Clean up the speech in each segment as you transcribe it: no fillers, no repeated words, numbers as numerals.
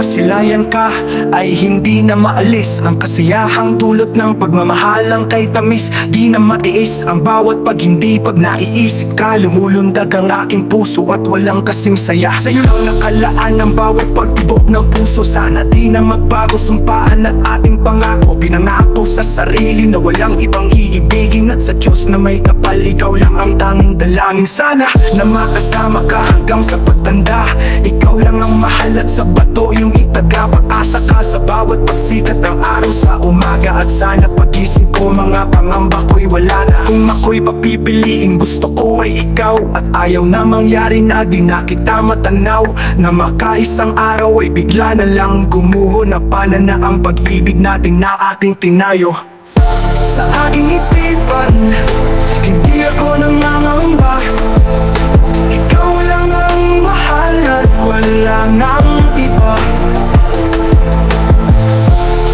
masilayan ka ay hindi na maalis. Ang kasiyahang dulot ng pagmamahalang kay tamis. Di na matiis ang bawat pag hindi pag naiisip ka. Lumulundag ang aking puso at walang kasing saya. Sa'yo lang nakalaan ang bawat pagtibok ng puso. Sana di na magbago sumpaan at ating pangako. Pinangako sa sarili na walang ibang iibigin, at sa Diyos na may kapal, ikaw lang ang tanging dalangin. Sana na makasama ka hanggang sa pagtanda. Ikaw lang ang mahal at sa bato yung itaga. Pag-asa ka sa bawat pagsikat ng araw sa umaga. At sana pagising ko mga pangamba ko'y wala na. Kung ako'y papipiliin, gusto ko ay ikaw. At ayaw na mangyari na di na kita matanaw, na makaisang araw ay bigla na lang gumuho. Na pana na ang pag-ibig natin na ating tinayo. Sa aking isipan, hindi ako nangangamba. Ikaw lang ang mahal at wala nang iba.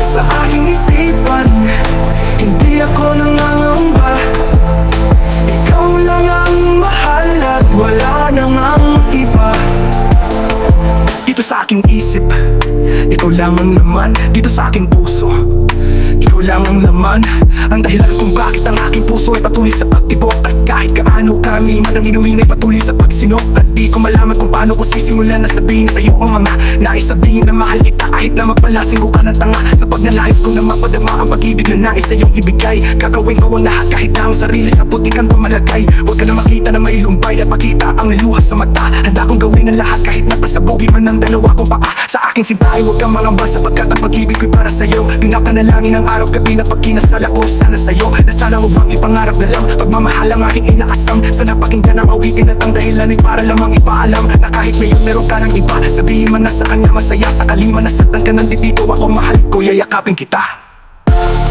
Sa aking isipan, hindi ako nangangamba. Ikaw lang ang mahal at wala nang ang iba. Dito sa aking isip, ikaw lang ang laman. Dito sa aking puso, ikaw lang ang laman. Ang dahilan kung bakit ang aking puso ay patuloy sa pagtibok. At kahit kaano kami man ang inumin ay patuloy sa pagsinok. At di ko malaman kung paano ko sisimulan na sabihin sa'yo ang mga nais sabihin na mahal kita. Kahit na magpalasing ko ka ng tanga, sa pagnanais ko na mapadama ang pag-ibig na nais sa'yong ibigay. Gagawin ko ang lahat kahit na ang sarili sa putikan pamalagay. Huwag ka na makita na may lumbay at makita ang luha sa mata. Handa kong gawin ang lahat kahit na pasabugi man ng dalawa kong paa. Sa aking simbahay huwag kang mangamba, sapagkat ang pag-ibig ko'y para sa'yo. Pinapanalangin ang araw gabi na pagkinasala ko sana sa'yo. Na sana mo bang ipangarap na lang pagmamahal ang aking inaasam. Sana pakinggan ang awitin at ang dahilan ay para lamang ipaalam na kahit ngayon meron ka ng iba, sabihin man na sa kanya masaya. Sakali man nasaktan ka, nandito ako, mahal ko, yayakapin kita.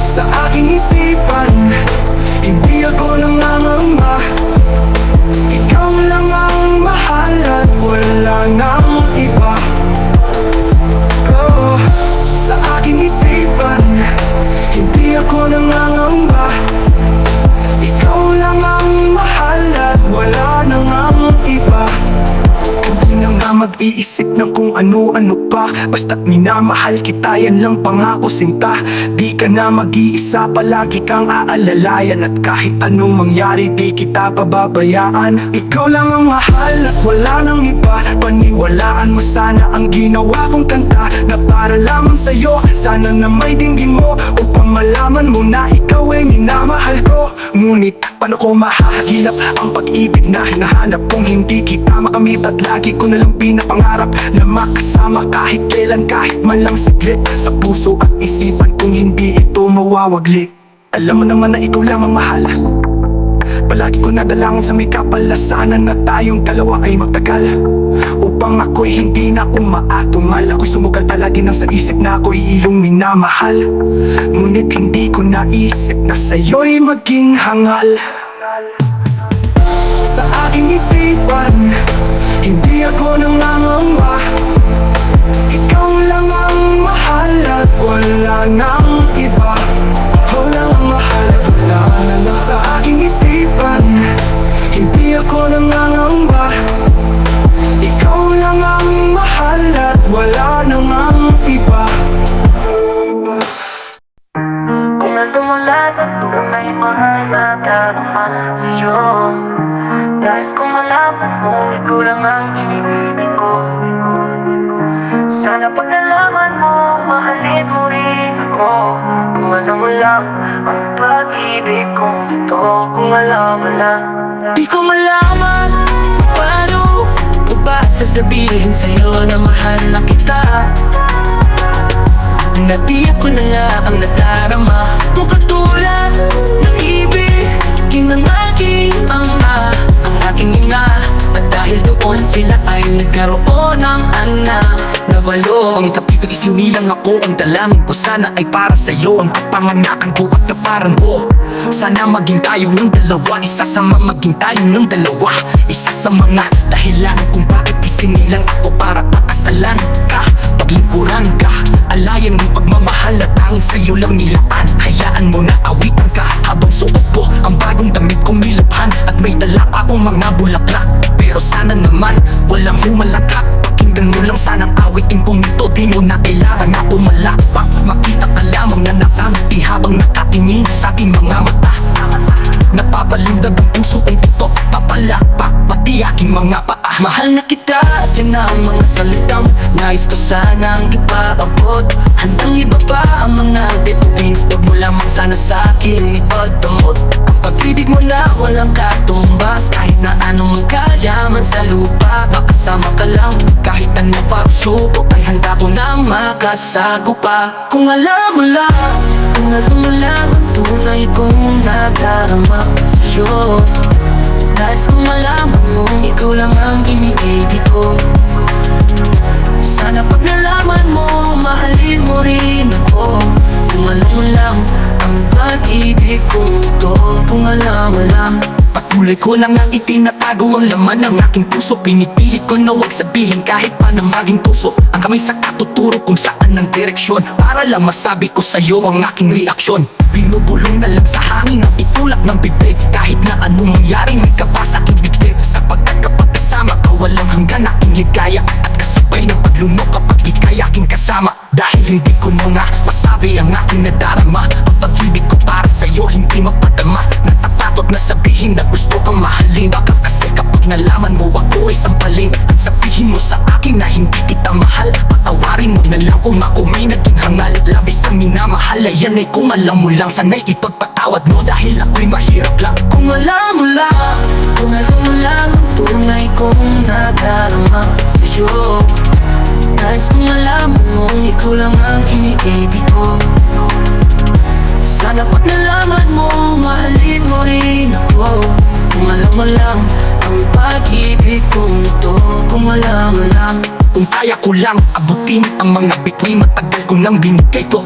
Sa aking isipan, hindi ako nangangamba. Ikaw lang ang mahal at wala nang iba. Oh, sa aking isipan, hindi ako nangangamba. Ikaw lang ang mahal at wala nang ang iba. Hindi na nga mag-iisip ng kung ano-ano pa, basta't minamahal kita, yan lang pangako sinta. Di ka na mag-iisa, palagi kang aalalayan. At kahit anong mangyari, di kita pababayaan. Ikaw lang ang mahal at wala nang iba. Paniwalaan mo sana ang ginawa kong kanta, na para lamang sa'yo. Sana na may dinggin mo upang malaman mo na ikaw ay minamahal ko. Ngunit paano ko mahahagilap ang pag-ibig na hinahanap kung hindi kita makamit? At lagi ko nalang pinapangarap na makasama kahit kailan, kahit man lang saglit. Sa puso at isipan kung hindi ito mawawaglit. Alam mo naman na ikaw lang ang mahal. Palagi ko nadalangin sa may kapalasanan na tayong dalawa ay magtagal, upang ako'y hindi na umaatungal. Ako'y sumugal palagi nang sa isip na ako'y iyong minamahal. Ngunit hindi ko naisip na sa'yo'y maging hangal. Sa aking isipan, hindi ako nangangamba. Ikaw lang ang mahal at wala nang iba. Ikaw lang ang mahal at wala na lang. Sa aking isipan, hindi ako nangangamba. Ikaw lang ang mahal at wala nang ang iba. Kung nagmumula na tunay mahal na darama sa'yo, nais kong malaman mo ikaw lang ang iniibig ko. Sana pag nalaman mo, mahalin mo rin ako. Kung alam mo lang ang pag-ibig kong ito, kung alam mo lang. Di ko malaman paano ko ba sasabihin sa'yo na mahal na kita. Natiyak ko na nga ang nadarama ko, katulad ng ibig ng aking ama, ang aking ina. At dahil doon sila ay nagkaroon ng anak na 8. Ang itapito isinilang ako, ang dalangin ko sana ay para sa'yo. Ang kapanganakan ko at kaparan ko, sana maging tayo ng dalawa. Isa sa mga maging tayo ng dalawa. Isa sa mga dahilan kung bakit isinilang ako para pakasalan ka, paglingkuran ka, alayan mong pagmamahal at tanging sa'yo lang nilaan. Hayaan mo na awitan ka habang suot ko ang bagong damit kong nilabhan. At may dala pa akong mga bulaklak, pero sana naman walang humalakak. Pakinggan mo lang sanang awitin kong ito. Di mo na kailangan na pumalakpak. Makita ka lamang na nakangiti habang nakatingin sa aking mga mata. Napapalindag ang puso kong ito, papalakpak pati aking mga paa. Mahal na kita, yan na ang mga salitang nais ko sanang ipaabot. Handang iba pa ang mga bituin, huwag mo lamang sana sa akin ipagdamot. Ang pag-ibig mo na walang katumbas, kahit na anong kayaman sa lupa. Makasama ka lang, kahit anong pagsubok ay handa ko nang makasagupa. Kung alam mo lang, kung alam mo lang ang tunay kong nadarama sa'yo. Nais kong malaman mong ikaw lang ang iniibig ko. Sana pag nalaman mo, mahalin mo rin ako. Kung alam mo lang ang pag-ibig kong ito. Kung alam mo lang. Patuloy ko lang ang itinatago ang laman ng aking puso. Pinipilit ko na huwag sabihin kahit pa na maging tuso. Ang kamay sa katuturo kung saan ang direksyon, para lang masabi ko sa'yo ang aking reaksyon. Binubulong na lang sa hangin ang itulak ng bibig, kahit na anong mangyari may ka pa sa aking bibig. Sapagkat kapag kasama ka walang hanggan aking ligaya, at kasabay ng paglunok kapag ika'y aking kasama. Dahil hindi ko na nga masabi ang aking nadarama. Ang pag-ibig ko para sa'yo hindi mapadama. Natatakot na sabihin na gusto kang mahalin. Baka kasi kapag nalaman mo ako ay sampalin, at sabihin mo sa akin na hindi kita mahal. Patawarin mo na lang kung ako may naging hangal. Labis kang minamahal ay yan ay kung alam mo lang. Sana'y ipagpatawad mo dahil ako'y mahirap lang. Kung alam mo lang, kung alam mo lang ang tunay kong nadarama sa'yo. Nais kong malaman mong ikaw lang ang iniibig ko. Sana pag nalaman mo, mahalin mo rin ako. Kung alam mo lang ang pag-ibig kong ito. Kung alam mo lang. Kung kaya ko lang abutin ang mga bituin, matagal ko nang binigay to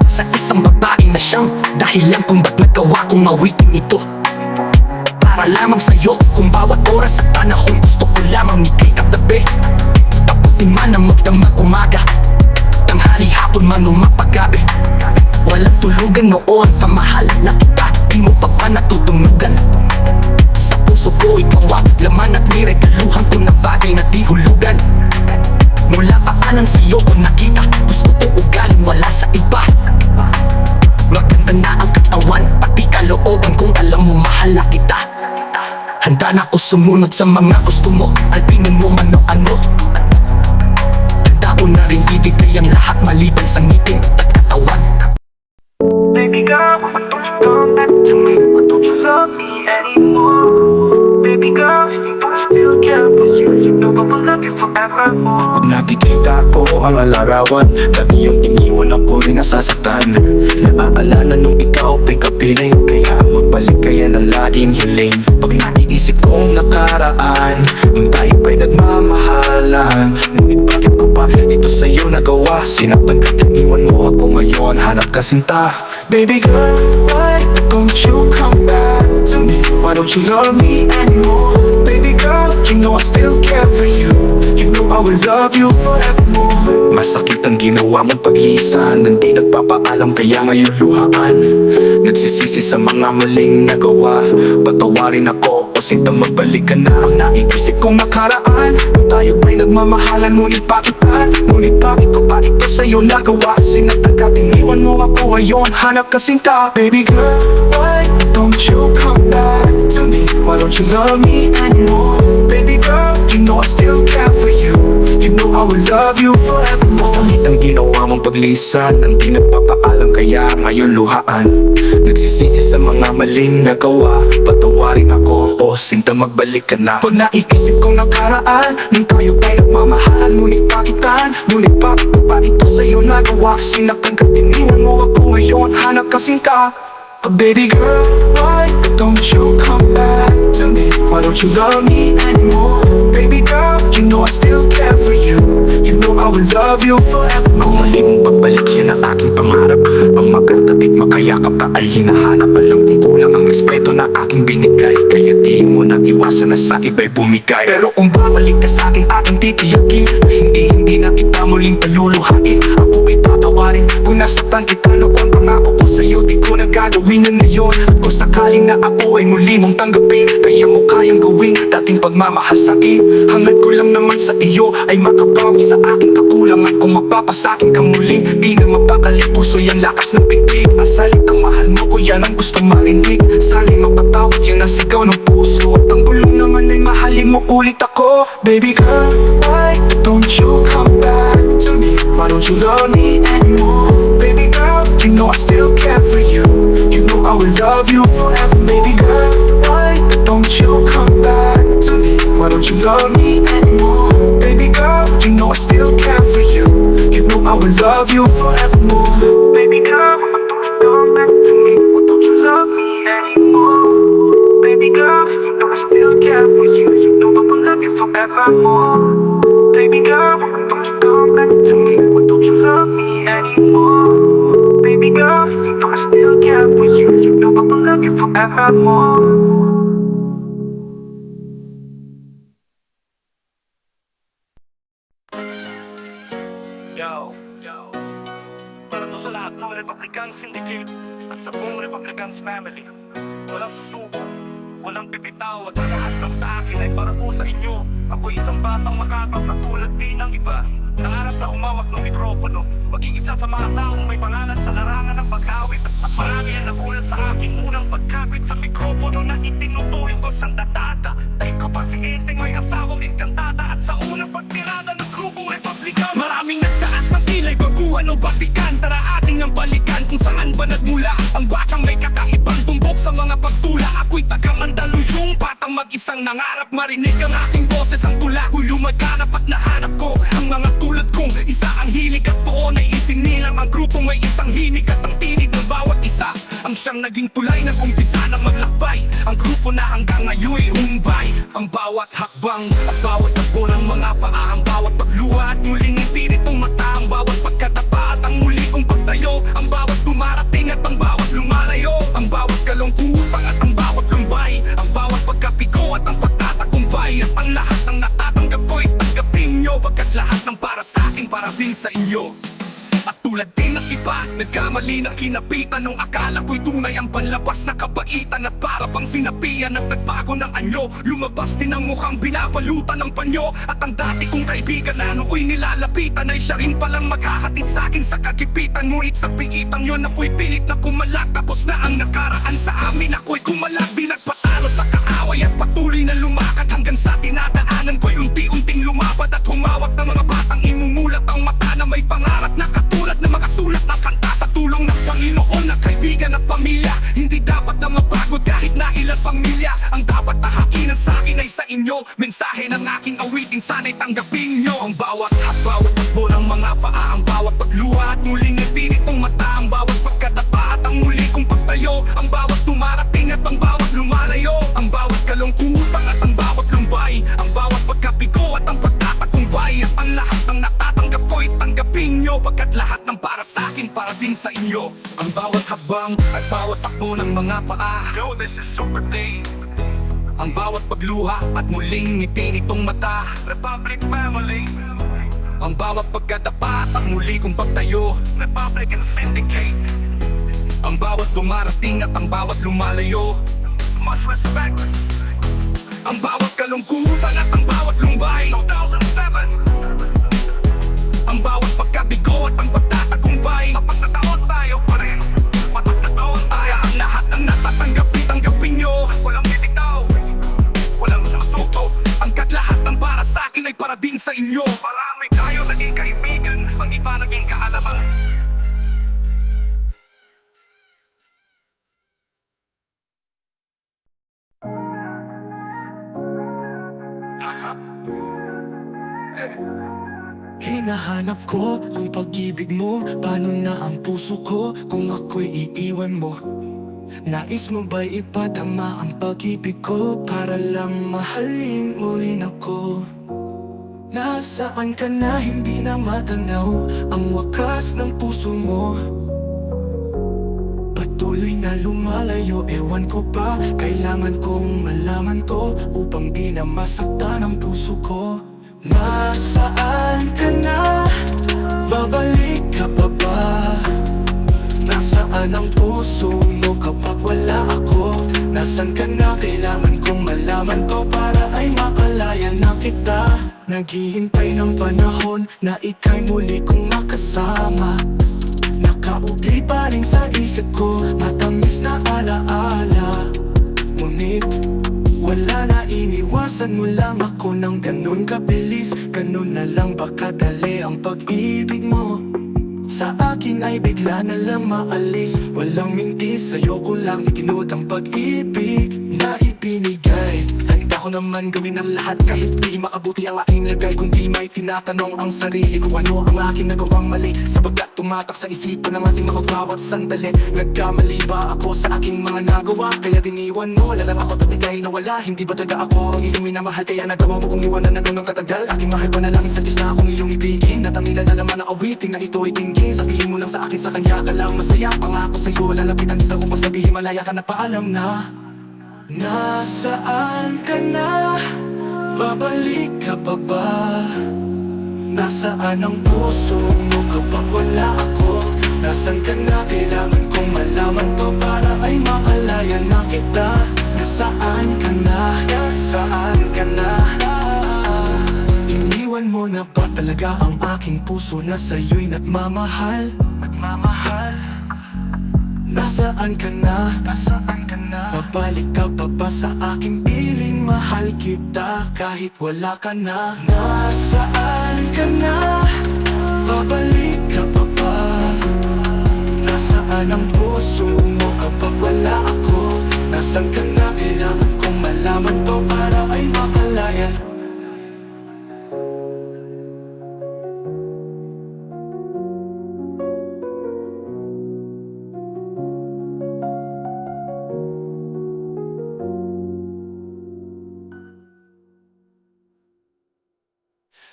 sa isang babae na siyang dahilan kung ba't nagawa kong awitin ito. Para lamang sa'yo, kung bawat oras at panahon gusto ko lamang ika'y katabi. Taputin man ang magdamag umaga, tanghali hapon man o mapagabi. Walang tulugan noon, pamahal na kita, di mo pa natutunugan. Sa puso ko ikaw ang laman at niregaluhan ko na bagay na di hulugan. Mula paanan sa'yo ko nakita, gusto ko ugaling wala sa iba. Maganda na ang katawan, pati kalooban kung alam mo mahal na kita. Handa na ako sumunod sa mga gusto mo, alpinin mo man o ano. Handa ko na rin ibigay ang lahat maliban sa ngipin at katawan. Baby girl, why don't you come back to me? Why don't you love me anymore? Baby girl, if you don't still care for you, you know I will love you forevermore. Pag nakikita ko ang alarawan, dami yung iniwan ako rin nasasaktan. Naaalala nung ikaw pa'y kapiling, kaya magbalik kaya na laging hiling. Pag naiisip kong nakaraan, nung tayo pa'y nagmamahalan, ngunit bakit ko pa ito sa'yo nagawa? Sinaktan ka, iniwan mo ako ngayon, hanap ka sinta. Baby girl, why don't you come back to me? Why don't you love me anymore? Baby girl, you know I still care for you. You know I will love you forevermore. Masakit ang ginawa mong paglisan, hindi nagpapaalam kaya ngayon luhaan. Nagsisisi sa mga maling nagawa, patawarin ako o sintang magbalik ka na. Ang naiisip kong nakaraan, nung tayo pa'y nagmamahalan, ngunit bakit ko pa ito sa'yo nagawa? Sinaktan ka, tiniwan mo ako ngayon, hanap ka sinta. Baby girl, why don't you come back to me? Why don't you love me anymore? Baby girl, you know I still care for you. You know I will love you forevermore. Masakit ang ginawa mong paglisan, ang di nagpapaalam kaya ngayon luhaan. Nagsisisi sa mga maling nagawa, patawarin ako o sinta magbalik ka na. Pag naiisip kong nakaraan, nung tayo pa'y nagmamahalan, ngunit bakit ko pa ito sa'yo nagawa? Sinaktan ka, tiniwan mo ako ngayon, hanap ka sinta. But baby girl, why don't you come back to me? Why don't you love me anymore? Baby girl, you know I still care for you. You know I will love you forevermore. Ang mali mong pagbalik yan ang aking pangarap. Ang magkatabi makayakap ka ay hinahanap. Alam kong kulang kulang ang respeto na aking binigay. Kaya di mo na iwasan na sa iba'y bumigay. Pero kung babalik ka sa akin, aking titiyakin na hindi na kita muling paluluhain. Ako ay tatawarin kung nasaktan kita noon. Pangako ko sa'yo, di ko na gagawin na ngayon. At kung sakaling na ako ay muli mong tanggapin, kaya mo kayang gawin dating pagmamahal sa'kin. Hangad ko lang naman sa iyo ay makabawi sa aking kakulangan. Kung mapapasakin ka muli, di na mapakali puso yan lakas ng pigtig. Asalit ang mahal mo ko, yan ang gusto marinig. Sali mapatawad, yan ang sigaw ng puso. At ang bulong naman ay mahalin mo ulit ako. Baby girl, why don't you come back to me? Why don't you love me anymore? Baby girl, you know I still care for you. You know I will love you forever. Baby girl, why don't you come back to me? Why don't you love me anymore? Baby girl, you know I still care for you. You know I will love you forevermore. Baby girl, why don't you come back to me? Why don't you love me anymore? Baby girl, you know I still care for you. You know I will love you forevermore. Baby girl, why don't you come back to me? Why don't you love me anymore? Baby girl, you know I still care for you. You know I will love you forevermore. Para to sa lahat ng Republican Syndicate at sa buong Republicans family. Walang susuko, walang pipitaw, at ang lahat ng sa akin ay para po sa inyo. Ako'y isang batang makatap na tulad din ng iba. Nangarap na humawak ng mikropono, maging isa sa mga taong may pangalan sa larangan ng pag-awit. At marami ang nagulat sa akin unang pagkapit sa mikropono na itinutuloy ko sa datata. Dahil ko pa si Enteng may asawang engkantada. At sa unang pagtirada ng grupong Republican, maraming nagtaas ng kilay, baguhan o batikan. Tara ating ang balikan kung saan ba nagmula ang batang may kakaibang tumbok sa mga pagtula. Ako'y taga-Mandaluyong, batang mag-isang nangarap marinig ang aking boses. Ang tula ko'y lumaganap at nahanap ko ang mga tulad kong isa ang hilig at doon ay isinilang ang grupong may isang himig at ang tinig ng bawat isa ang siyang naging tulay ng umpisa na maglakbay. Ang grupo na hanggang ngayon'y humbay. Ang bawat hakbang at bawat takbo ng mga paa, ang bawat pagluha at muling ngiti nitong mata, ang bawat pagkatapa at ang muli kong pagtayo, ang bawat dumarating at ang bawat lumalayo, ang bawat kalungkutan at ang bawat lumbay, ang bawat pagkapigo at ang pagtatagumpay, at ang lahat ng natatanggap ko'y tanggapin nyo, pagkat lahat ng para sa akin para din sa inyo. At tulad din ng iba, nagkamali na kinapitan nung akala ko'y tunay ang panlabas na kabaitan. At para pang sinapian at nagbago ng anyo, lumabas din ang mukhang binabalutan ng panyo. At ang dati kong kaibigan na nooy nilalapitan ay siya rin palang maghahatid sa akin sa kagipitan. Ngunit sa piitang yun ako'y pilit na kumalag, tapos na ang nakaraan sa amin ako'y kumalag. Di nagpatalo sa kaaway at patuloy na lumakad hanggang sa dinadaanan ko'y unti-unting lumapad at humawak ng mga batang imumulat ang mata na may pangarap na katulad na makasulat ng kanta sa tulong ng Panginoon na kaibigan at pamilya. Hindi dapat na mapagod kahit na ilang pamilya. Ang dapat na hakinan sa akin ay sa inyo. Mensahe ng aking awiting sana'y tanggapin nyo. Ang bawat at bawat takbo ng mga paa, ang bawat pagluha at muling ngiti nitong mata, ang bawat pagkadapa at ang muli kong pagtayo, ang bawat dumarating at ang bawat lumalayo, ang bawat kalungkutan at ang bawat lumbay, ang bawat pagkapigo at ang pagtatagumpay, at ang lahat ng natatanggap ko'y tanggapin nyo, pagkat lahat ng para sa akin para din sa inyo. Ang bawat habang at bawat takbo ng mga paa, Yo, this is Super Day, ang bawat pagluha at muling ngiti nitong mata, Republic Family, ang bawat pagkadapa at ang muli kong pagtayo, Republican Syndicate. ang bawat dumarating at ang bawat lumalayo, Much respect, ang bawat kalungkutan at ang bawat lumbay, 2007. ang bawat pagkabigo at ang pagtatagumpay. Kapag nataon tayo pa rin, patagtataon tayo. Ang lahat ng natatanggapin, tanggapin nyo. Walang bibitaw, walang susuko. Hanggat lahat ng para sa akin ay para din sa inyo. Marami tayo naging kaibigan, ang iba naging kaalaman. Hinahanap ko ang pag-ibig mo. Paano na ang puso ko kung ako'y iiwan mo? Nais mo ba'y ipadama ang pag-ibig ko para lang mahalin mo rin ako? Nasaan ka na, hindi na matanaw ang wakas ng puso mo? Patuloy patuloy na lumalayo. Ewan ko pa, kailangan kong malaman to upang di na masaktan ang puso ko. Nasaan ka na? Babalik ka pa ba? Nasaan ang puso mo kapag wala ako? Nasaan ka na? Kailangan kong malaman to para ay makalaya na kita. Naghihintay ng panahon na ika'y muli kong makasama. Nakauwi pa rin sa isip ko, matamis na alaala. Ngunit wala na, iniwasan mo lang ako ng ganun kabilis. Ganun na lang ba kadali ang pag-ibig mo? Sa akin ay bigla na lang maalis. Walang mintis, sa'yo ko lang ikinut ang pag-ibig na ibinigay. Handa ko naman gawin ang lahat kahit di makabuti ang aking lagay. Kundi may tinatanong ang sarili ko, ano ang aking nagawang mali? Sapagkat tumatak sa isipan ng ating mga bawat sandali. Nagkamali ba ako sa aking mga nagawa? Kaya diniwan mo, lalang ako tatigay na wala. Hindi ba taga ako ang iyong minamahal? Kaya nagawa mo kong iwanan na ganun katagal. Aking mahal pa na lang sa Diyos na akong iyong ibigin. At ang nilalaman na awiting na ito ay tingin. Sabihin mo lang sa akin, sa kanya ka lang masaya. Pangako sa'yo, lalapitan kita kung sabihin malaya ka na, paalam na. Nasaan ka na? Babalik ka pa ba? Nasaan ang puso mo kapag wala ako? Nasaan ka na? Kailangan kong malaman to para ay makalaya na kita. Nasaan ka na? Nasaan ka na? Iniwan mo na ba talaga ang aking puso na sa'yo'y nagmamahal? Nagmamahal? Nasaan ka na? Nasaan ka na? Babalik ka pa ba sa aking piling? Mahal kita kahit wala ka na. Nasaan ka na? Babalik ka pa ba? Nasaan ang puso mo kapag wala ako? Nasaan ka na? Kailangan kong malaman to para ay makalayan.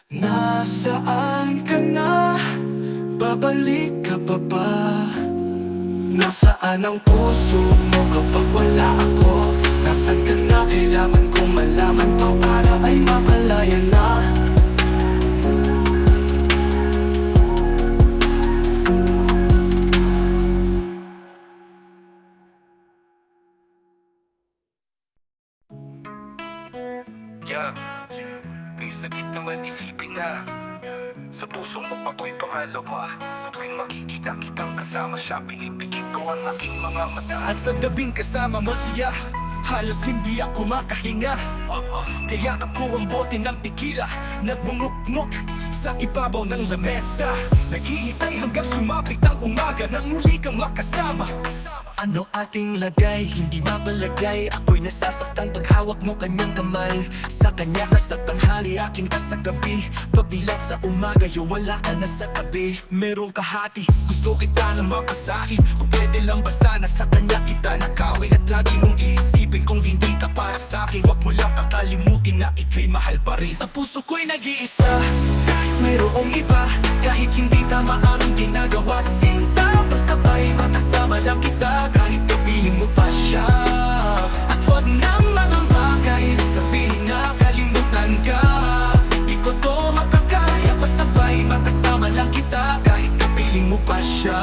Nasaan ka na? Babalik ka pa ba? Nasaan ang puso mo kapag wala ako? Nasaan ka na? Kailangan kong malaman to para ay makalaya na. Yeah, ang sakit naman isipin na sa puso mo ako'y pangalawa. Sa tuwing makikita kitang kasama siya, pinipigit ko ang aking mga mata. At sa gabing kasama mo siya, halos hindi ako makahinga. Kayakap ko ang bote ng tequila, nagbumukmok sa ibabaw ng lamesa. Naghihintay hanggang sumapit ang umaga nang muli kang makasama. Ano ating lagay, hindi mabalagay. Ako'y nasasaktan pag hawak mo kanyang kamay. Sa kanya ka sa tanghali, akin ka sa gabi. Pagdilat sa umaga, wala ka na sa tabi. Merong kahati, gusto kita na mapasakin. Kung pwede lang ba sana sa kanya kita nakawin. At lagi mong iisipin kung hindi ka para sa'kin. Huwag mo lang kakalimutin na ika'y mahal pa rin. Sa puso ko'y nag-iisa, kahit mayroong iba. Kahit hindi tama ang ginagawa, sinta, basta ba'y makasama lang kita. Kahit kapiling mo pa siya. At huwag nang mangamba kahit sabihin na kalimutan ka. Di ko to makakaya, basta ba'y makasama lang kita. Kahit kapiling mo pa siya.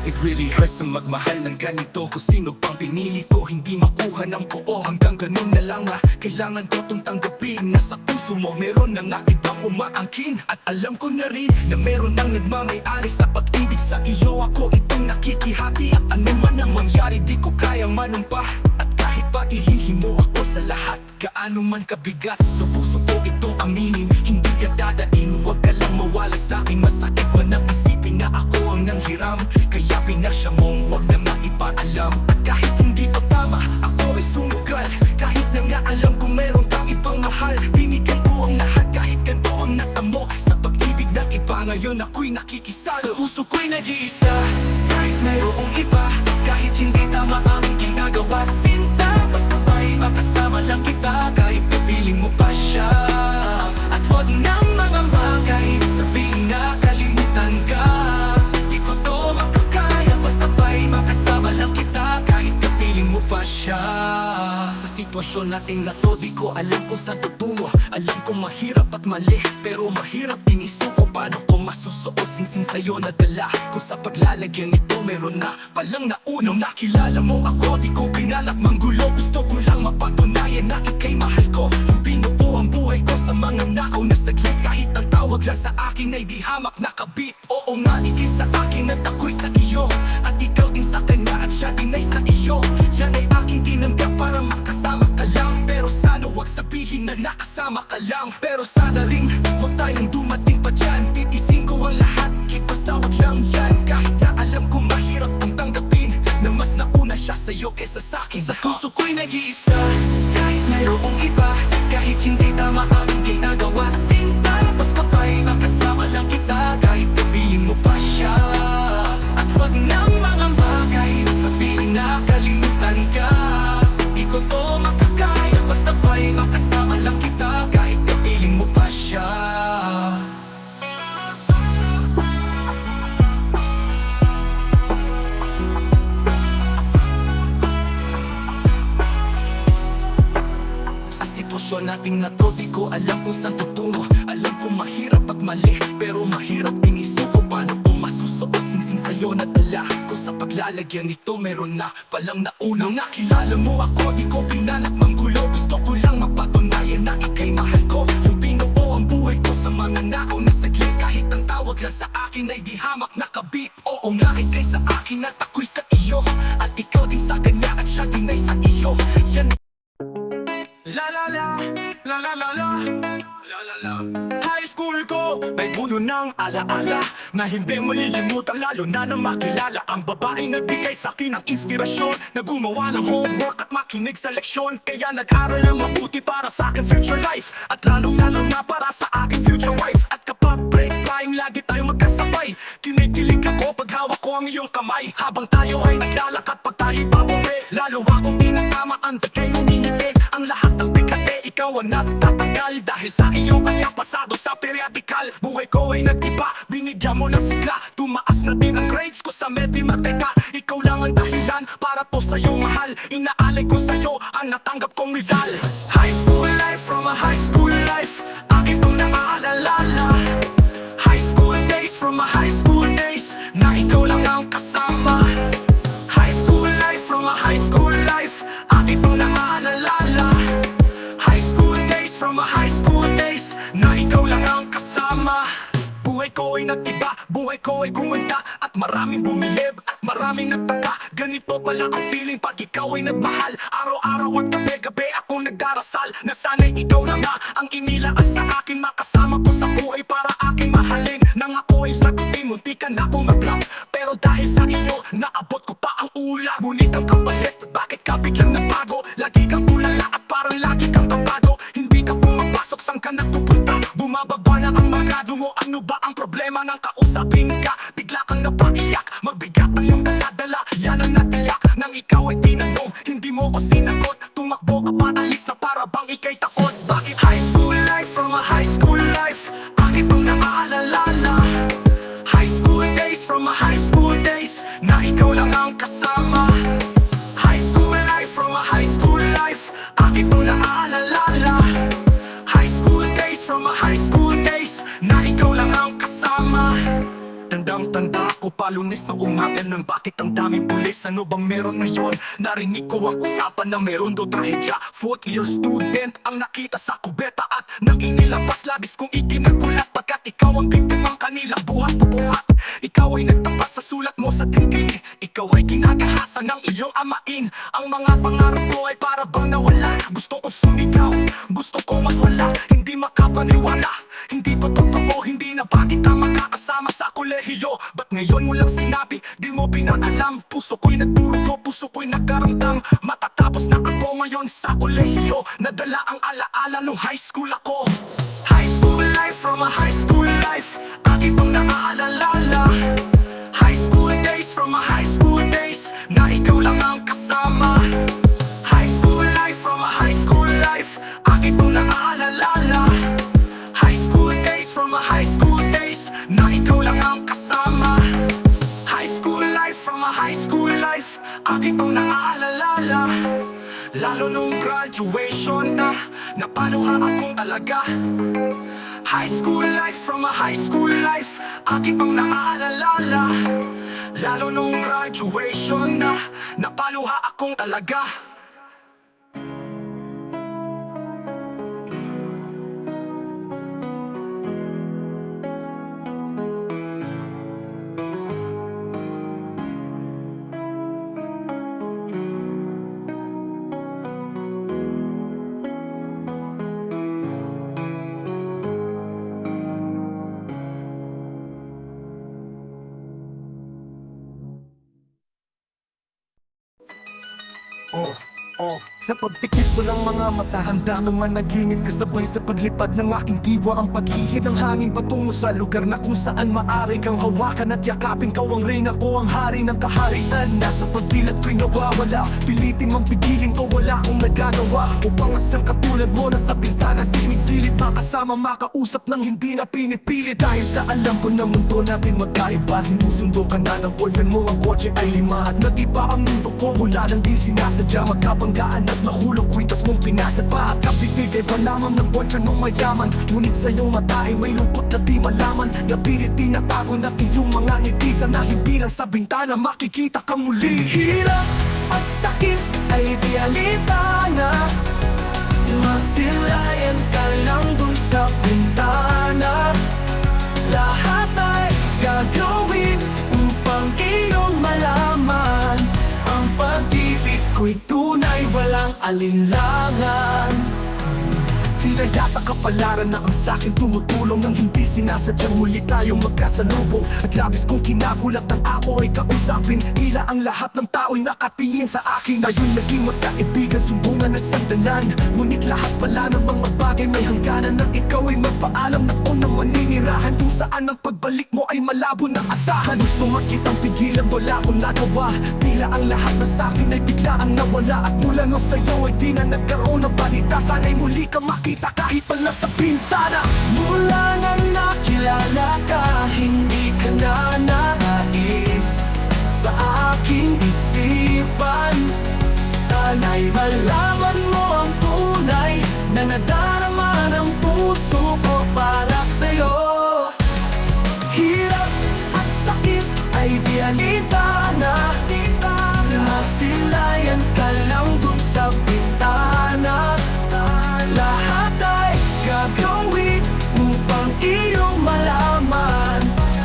It really hurts na magmahal ng ganito. Kung sino pang pinili ko, hindi makuha ng buo. Hanggang ganun na lang nga, kailangan ko itong tanggapin. Nasa puso mo, meron na nga ibang umaangkin. At alam ko na rin, na meron nang nagmamayari sa pag-ibig sa iyo. Ako itong nakikihati. At ano man ang mangyari, di ko kaya manumpa. At kahit pa ihihin mo ako sa lahat, gaano man kabigat, sa puso ko itong aminin. Hindi ka dadain, huwag ka lang mawala sa'kin. Masakit man ang isipin na ako ang nanghiram. Kaya pinasya mong huwag na maipaalam. At kahit hindi to tama, ako ay sumugal. Kahit na nga alam kong meron kang ibang mahal, binigay ko ang lahat kahit ganito ang natamo. Sa pag-ibig ng iba ngayon ako'y nakikisalo. Sa puso ko'y nag-iisa, kahit mayroong iba. Kahit hindi tama ang ginagawa, sinta, basta ba'y makasama lang kita. Kahit kapiling mo pa siya. At huwag nang mangamba kahit sabihin na kalimutan ka. Di ko to makakaya, basta ba'y makasama sitwasyon natin na to, di ko alam kung saan tutungo. Alam kong mahirap at mali, pero mahirap din isuko. Paano ko masusuot, singsing sa'yo na dala. Kung sa paglalagyan nito meron na palang naunang nakilala mo ako. Di ko pinalak manggulo, gusto ko lang mapatunayan na ika'y mahal ko. Yung binuo ang buhay ko sa mga nakaw na saglit. Kahit ang tawag lang sa akin ay di hamak nakabit. Oo nga, ikay sa akin at ako'y sa iyo, at ikaw din sa kanya at siya din ay sa iyo. Yan ay aking tinanggap para makasama ka lang. Pero sana wag sabihin na nakasama ka lang. Pero sana rin wag tayong dumating pa dyan. Titisin ko ang lahat, basta wag lang yan. Kahit na alam kong mahirap kong tanggapin na mas nauna siya sa'yo kesa sa'kin. Sa puso ko'y nag-iisa, kahit mayroong iba. Kahit hindi tama ang ginagawa, sinta, basta pa'y makasama lang kita. Kahit sabihin mo pa siya, at wag ng mga bagay na sabihin na kalimutan ka. Di ko to makakaya, basta pa'y makasama lang kita. Kahit sabihin mo pa siya. Sa sitwasyon natin na to, di ko alam kung saan tutungo. Alam kong mahirap at mali, pero mahirap din isuko. Paano ko masusuot, singsing sa'yo na dala. Kung sa paglalagyan nito meron na palang naunang nakilala mo ako. Di ko pinalak manggulo, gusto ko lang mapatunayan na ika'y mahal ko. Yung binuo ang buhay ko sa mga nakaw na saglit. Kahit ang tawag lang sa akin ay di hamak nakabit. Oo nga, ika'y sa akin at ako'y sa iyo, at ikaw din sa kanya at siya din ay sa iyo. Yan La la la, la la la la, la la la. High school ko, may puno ng alaala na hindi malilimutan, lalo na nang makilala ang babaeng nagbigay sa'kin ng inspirasyon, na gumawa ng homework at makinig sa leksyon. Kaya nag-aral ng mabuti para sa aking future life, at lalong na para sa aking future wife. At kapag break time, lagi tayong magkasabay. Kinikilig ako pag hawak ko ang iyong kamay, habang tayo ay naglalakad pag tayo'y babawi. Lalo akong tinatamaan, ba't kayo ngingiti? Ang lahat ng bigate, ikaw ang natatanggal. Dahil sa iyong kanyang pasado sa periodikal, buhay ko ay nag-iba, binigyan mo ng sigla. Tumaas na din ang grades ko sa Medimateca. Ikaw lang ang dahilan para to sa'yo mahal. Inaalay ko sa'yo ang natanggap kong medal. High school life, from a high school life, aking pang naaalala. High school days, from a high school days, na ikaw lang ang kasama. High school life, from a high school life, aking pang naaalala. High school days, from a high school days, na ikaw lang ang kasama. Buhay ko ay nag-iba, buhay ko ay gumanda, at maraming bumilib, at maraming nagtaka. Ganito pala ang feeling pag ikaw ay nagmahal. Araw-araw at gabi-gabi akong nagdarasal na sana'y ikaw na nga ang inilaan sa akin. Makasama ko sa buhay para aking mahalin. Nang ako ay sagutin, munti ka na akong mag-drop, pero dahil sa iyo, naabot ko pa ang ulan. Ngunit ang kapalit, bakit ka biglang nagbago? Lagi kang tulala at parang lagi kang kabado. Hindi ka pumapasok, saan ka nagpupunta? Bumababa na ang magado mo, ano ba ang problema nang kausapin ka? Bigla kang napaiyak, magbigat ang iyong daladala. Yan ang natiyak, nang ikaw ay tinanong, hindi mo ko sinagot. Tumakbo ka pa, alis na para bang ika'y takot. Bakit high school life, from a high school life, aking pang naaalala. High school days, from a high school days, na ikaw lang ang kasama. High school life, from a high school life, aking pang naaalala. High school days, from a high school days, na ikaw lang ang kasama. Tandang-tanda ko pa, Lunes na umaga nun, bakit ang daming pulis? Ano bang meron ngayon? Narinig ko ang usapan na meron daw trahedya. Fourth year student ang nakita sa kubeta, at nang inilabas labis kong ikinagulat, pagkat ikaw ang biktimang kanilang buhat-buhat. Ikaw ay nagtapat sa sulat mo sa dingding, ikaw ay ginagahasan ng iyong amain. Ang mga pangarap ko ay para bang nawala. Gusto ko sumigaw, gusto ko magwala, hindi makapaniwala. Hindi to totoo, hindi na ba kita makakasama sa kolehiyo? Ba't ngayon mo lang sinabi, di mo pinaalam? Puso ko'y nagdurugo, puso ko'y nagkaramdam. Matatapos na ako ngayon sa kolehiyo, nadala ang alaala nung high school ako. High school life, from a high school life, aking pang naaalala. High school days, from a high school days, na ikaw lang ang kasama. High school life, from a high school life, aking pang naaalala. High school days, from a high school days, na ikaw lang ang kasama. High school life, from a high school life, aking pang naaalala. Lalo nung graduation na napaluha ako talaga. High school life from a high school life, aking pang naaalala. Lalo nung graduation na napaluha akong talaga. Sa pagtikip ko ng mga mata, handa naman nagingin kasabay sa paglipad ng aking diwa. Ang paghihid ng hangin patungo sa lugar na kung saan maaari kang hawakan at yakapin. Kau ang reyna ko, ang hari ng kaharian. Nasa pagdilat ko'y nawawala, pilitin mong pigilin ko, wala akong nagagawa. Upang asang katulad mo na sa bintana sinisilip, makasama makausap ng hindi na pinipilit. Dahil sa alam ko na mundo natin magkaiba, sinusundo ka na ng boyfriend mo, ang kotse ay 5. At nag-iba ang mundo ko mula nang di sinasadya. Magkabanggaan at mahulog kwintas mong pinasa pa. At kapibigay pa lamang ng boyfriend mong mayaman. Ngunit sa iyong mata ay may lungkot na di malaman. Napilit tinatago na iyong mga ngiti, sana hindi lang sa bintana makikita ka muli. Hirap at sakit ay di alita na, masilayan ka lang dun sa bintana. Lahat ay gagawin upang iyong malaman ang pag-ibig ko'y tunay, walang alinlangan. Tila yata kapalaran na ang sa'kin tumutulong nang hindi sinasadyang muli tayong magkasalubong. At labis kong kinagulat ng ako ay kausapin. Tila ang lahat ng tao'y nakatingin sa akin. Ngayon naging magkaibigan, sumbungan at sandalan. Ngunit lahat pala ng mga bagay may hangganan. Nang ikaw ay magpaalam na unang maninirahan, kung saan ang pagbalik mo ay malabo ng asahan. Gusto makitang pigilan, wala akong nagawa. Tila ang lahat na sa'kin ay bigla ang nawala. At mula no sa'yo ay di na nagkaroon ng balita. Sana'y muli ka makita kahit man lang sa bintana. Mula nang nakilala ka, hindi ka na nais sa aking isipan. Sana'y malaman mo ang tunay na nadarama ng puso ko para sa'yo. Hirap at sakit ay di alita na, masilayan ka lang dun sa bintana. Lahat ay gagawin upang iyong malaman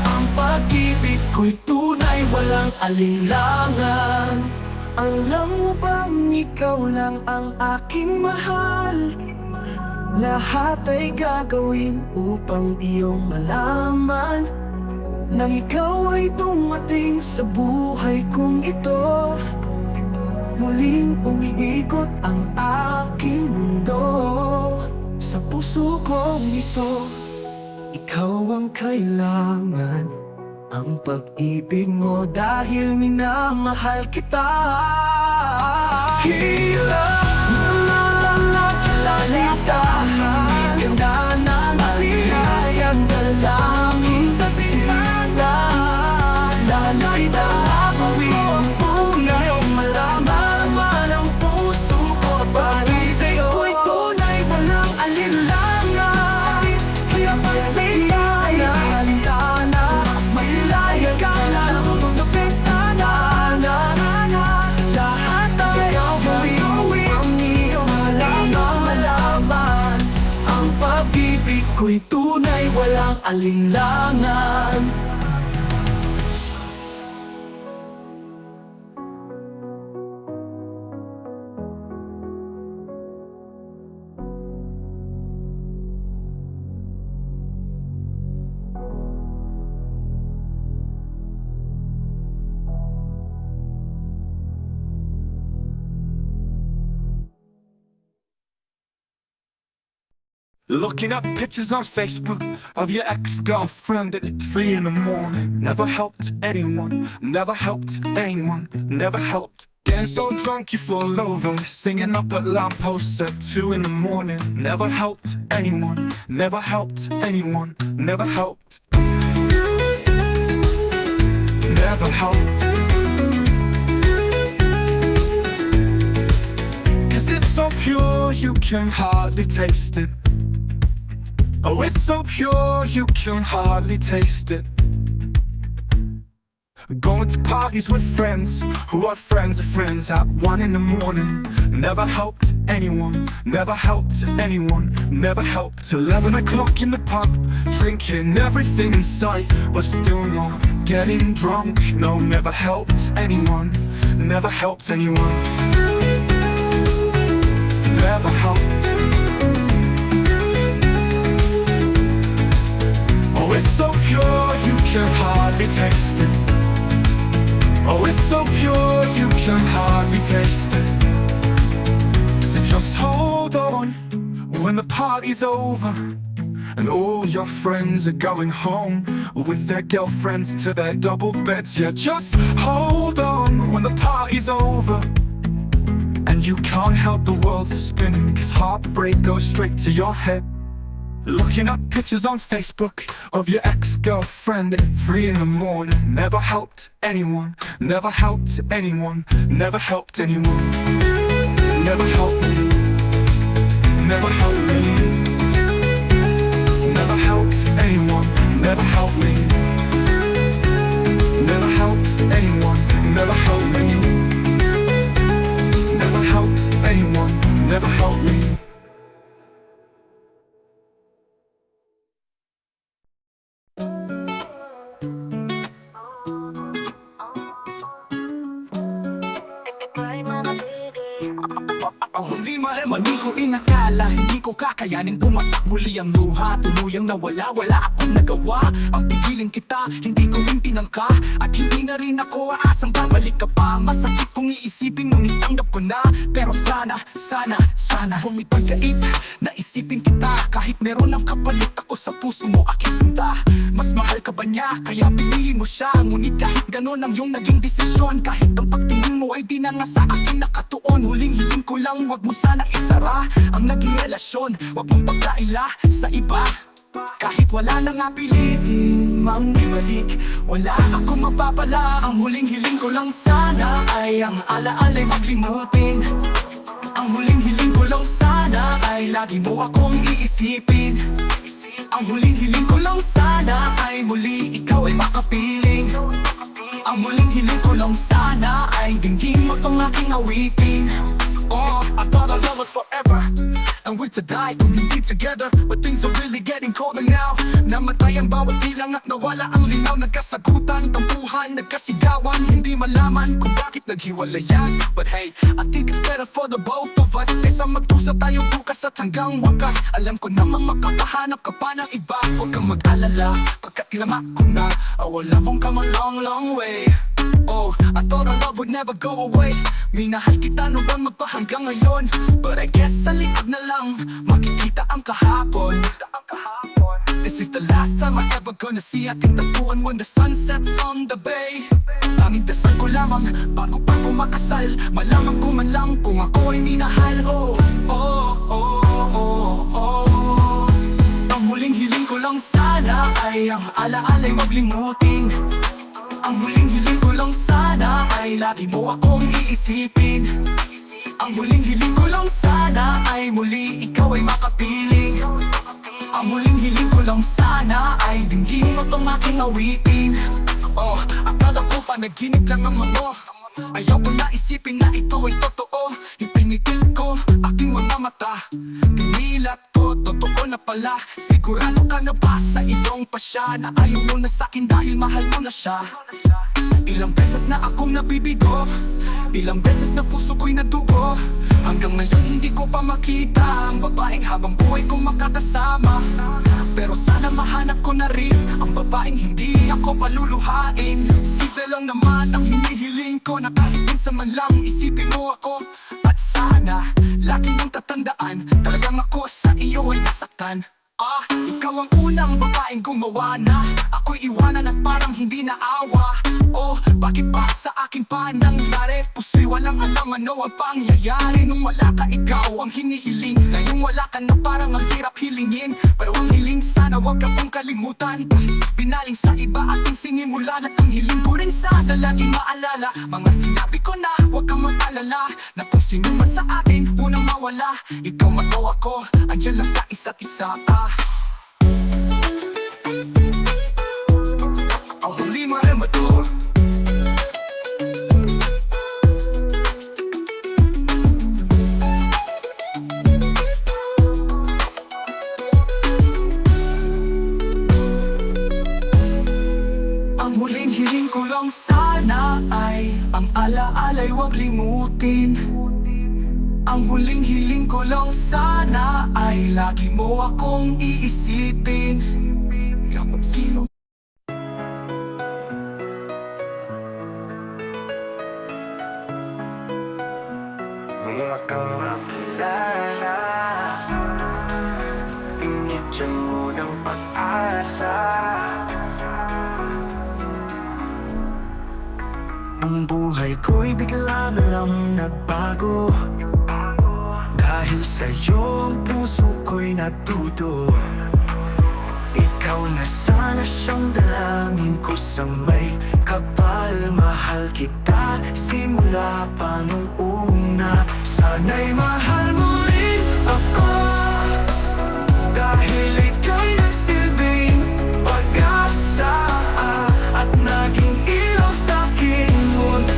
ang pag-ibig ko'y tunay, walang alinlangan. Alam mo bang ikaw lang ang aking mahal? Lahat ay gagawin upang iyong malaman nang ikaw ay dumating sa buhay kong ito. Muling umiikot ang aking mundo. Sa puso kong ito, ikaw ang kailangan. Ang pag-ibig mo dahil minamahal kita. Hirap na lang nakilala ka, hindi ka na nasirayan sa aking sabihan. Sana'y nakawin ang tunay ang malaman ang puso ko. Pag-ibig ko'y tunay, walang alinlangan. Hirap ang siyaya, alintana, masilayan ka lang sa bintana. Lahat ay gawin upang iyong malaman ang pag-ibig ko'y tunay, walang alinlangan. Looking up pictures on Facebook of your ex-girlfriend at 3 in the morning. Never helped anyone, never helped anyone, never helped. Getting so drunk you fall over, singing up at lampposts at 2 in the morning. Never helped anyone, never helped anyone, never helped. Never helped. pure you can hardly taste it. Oh, it's so pure you can hardly taste it. Going to parties with friends who are friends of friends at 1 in the morning. Never helped anyone, never helped anyone, never helped. 11 o'clock in the pub, drinking everything in sight, but still not getting drunk. No, never helped anyone, never helped anyone, never helped. Oh, it's so pure you can hardly taste it. Oh, it's so pure you can hardly taste it. So just hold on when the party's over and all your friends are going home with their girlfriends to their double beds. Yeah, just hold on when the party's over and you can't help the world spinning, 'cause heartbreak goes straight to your head. Looking at pictures on Facebook of your ex-girlfriend at 3 in the morning. Never helped anyone, never helped anyone, never helped anyone, never helped me, never helped me, never helped anyone, never helped me, never helped anyone, never helped me, never helped anyone, never helped me. Mali ko inakala, hindi ko kakayanin pumatak muli ang luha. Tuluyang nawala, wala akong nagawa. Ang pigilin kita, hindi ko rin tinangka. At hindi na rin ako aasang babalik ka pa. Masakit kong iisipin, ngunit tanggap ko na. Pero sana humipagkait na isipin kita. Kahit meron ang kapalit ako sa puso mo, aking sinta. Mas mahal ka ba niya, kaya piliin mo siya. Ngunit kahit ganon ang iyong naging desisyon, kahit ang pagtingin mo ay di na nga sa akin nakatuon. Huling hiling ko lang, wag mo sana isara ang naging relasyon, wag mong pagkaila sa iba. Kahit wala na nga pilitin mang ibalik, wala akong mapapala. Ang huling hiling ko lang sana ay ang alaala'y maglimutin. Ang huling hiling ko lang sana ay lagi mo akong iisipin. Ang huling hiling ko lang sana ay muli ikaw ay makapiling. Ang huling hiling ko lang sana ay dinggin mo tong aking awitin. Oh, I thought our love was forever and we're to die kung hindi together. But things are really getting colder now. Namatay ang bawat bilang at nawala ang linaw. Nagkasagutan, tampuhan, nagkasigawan. Hindi malaman kung bakit naghiwalayan. But hey, I think it's better for the both of us. Kaysa magdusa tayo bukas at hanggang wakas. Alam ko namang makakahanap ka pa ng iba. Huwag kang mag-alala, pagkat tinama ko na our love won't come a long, long way. Oh, I thought our love would never go away. Minahal kita no bang magpahanggang ngayon. But I guess sa likod na lang makikita ang kahapon. This is the last time I ever gonna see ating tagpuan when the sun sets on the bay. Tanging dasal ko lamang bago pa ko makasal. Malaman ko man lang kung ako ay minahal. Oh, oh, oh, oh, oh. Ang huling hiling ko lang sana ay ang alaala'y maglimutin. Ang huling hiling ko lang sana ay lagi mo akong iisipin. Ang huling hiling ko lang sana ay muli ikaw ay makapiling. Ang huling hiling ko lang sana ay dinggin mo tong aking awitin. Oh, akala ko panaginip lang ang ano. Ayaw ko na isipin na ito ay totoo. Ipinitik ko aking mga mata, pinilat ko, totoo na pala. Sigurado ka na ba sa iyong pasya na ayaw mo na sa'kin dahil mahal mo na siya? Ilang beses na akong nabibigo, ilang beses na puso ko'y nadugo. Hanggang ngayon hindi ko pa makita ang babaeng habang buhay kong makakasama. Pero sana mahanap ko na rin ang babaeng hindi ako paluluhain. Simple lang naman ang hinihiling ko, na kahit minsan man lang isipin mo ako. At sana lagi mong tatandaan, talagang ako sa iyo ay nasaktan. Ikaw ang unang babaeng gumawa na ako'y iwanan at parang hindi naawa. Oh, bakit ba sa akin pa nangyari? Puso'y walang alam ano ang pangyayari. Nung wala ka, ikaw ang hinihiling. Ngayong wala ka na, parang ang hirap hilingin. Pero ang hiling sana wag ka kong kalimutan. Pinaling sa iba ating sinimulan. At ang hiling ko rin sana laging maalala mga sinabi ko na. Huwag kang mag-alala na kung sino man sa atin unang mawala. mawala. Ikaw man o ako, andyan lang sa isa't isa. Ang huli maremador. Ang huling hiling ko lang sana ay ang alaala'y huwag limutin. Ang huling hiling ko lang sana ay lagi mo akong iisipin. Yakap sino? Mga kamakilala, binigyan mo ng pag-asa. Ang buhay ko'y bigla na lang nagbago. Dahil sa'yo ang puso ko'y natuto. Ikaw na sana siyang dalangin ko sa may kapal. Mahal kita simula pa nung una. Sana'y mahal mo rin ako, dahil ika'y nagsilbing pag-asa at naging ilaw sa'king mundo.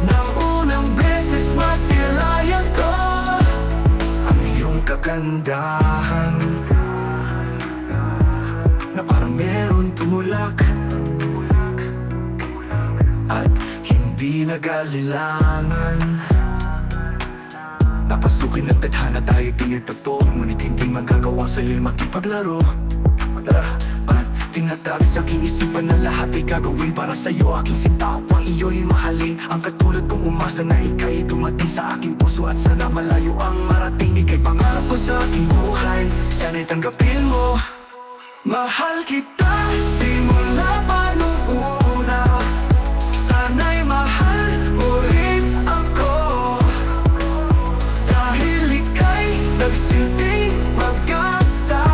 Nang unang beses masilayan ko ang iyong kagandahan, na parang meron tumulak at hindi nag-alilangan. Napasukin ng tadhana tayo tinitagpo, ngunit hindi magagawa sa'yo'y makipaglaro. At tinatag sa aking isipan na lahat ay gagawin para sa'yo. Aking sinta upang iyo'y mahalin. Ang katulad kong umasa na ika'y dumating sa aking puso. At sana malayo ang marating. Ika'y pangarap ko sa aking buhay, sana'y tanggapin mo. Mahal kita simula pa nung una. Sana'y mahal mo rin ako, dahil ika'y nagsilbing pag-asa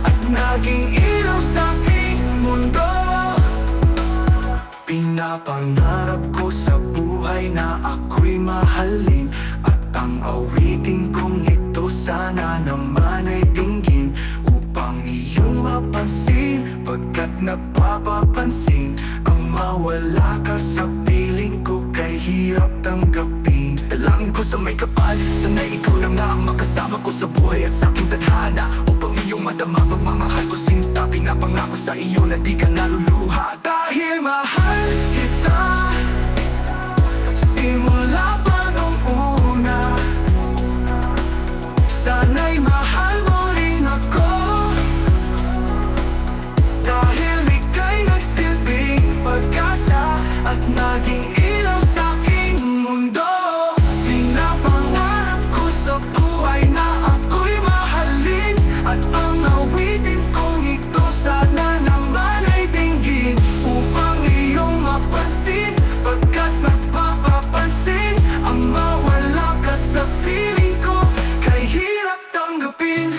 at naging ilaw sa aking mundo. Pinapangarap ko sa buhay na ako'y mahalin, at ang awitin kong ito sana naman ay dinggin, upang iyong mapansin. Pagkat napapapansin ang mawala ka sa piling ko, kay hirap tanggapin. Dalangin ko sa may kapal, sana'y ikaw na nga ang makasama ko sa buhay at sa aking tadhana, upang iyong madama pagmamahal ko sinta. Pinapangako sa iyo na di ka naluluha, dahil mahal kita simula pa nung una. Sana'y mahal mo rin ako, dahil ika'y nagsilbing pag-asa at naging ilaw sa aking mundo. Pinapangarap ko sa buhay na ako'y mahalin, at ang awitin kong ito sana naman ay dinggin, upang iyong mapansin. Pagkat nagpapapansin ang mawala ka sa piling ko, kay hirap tanggapin.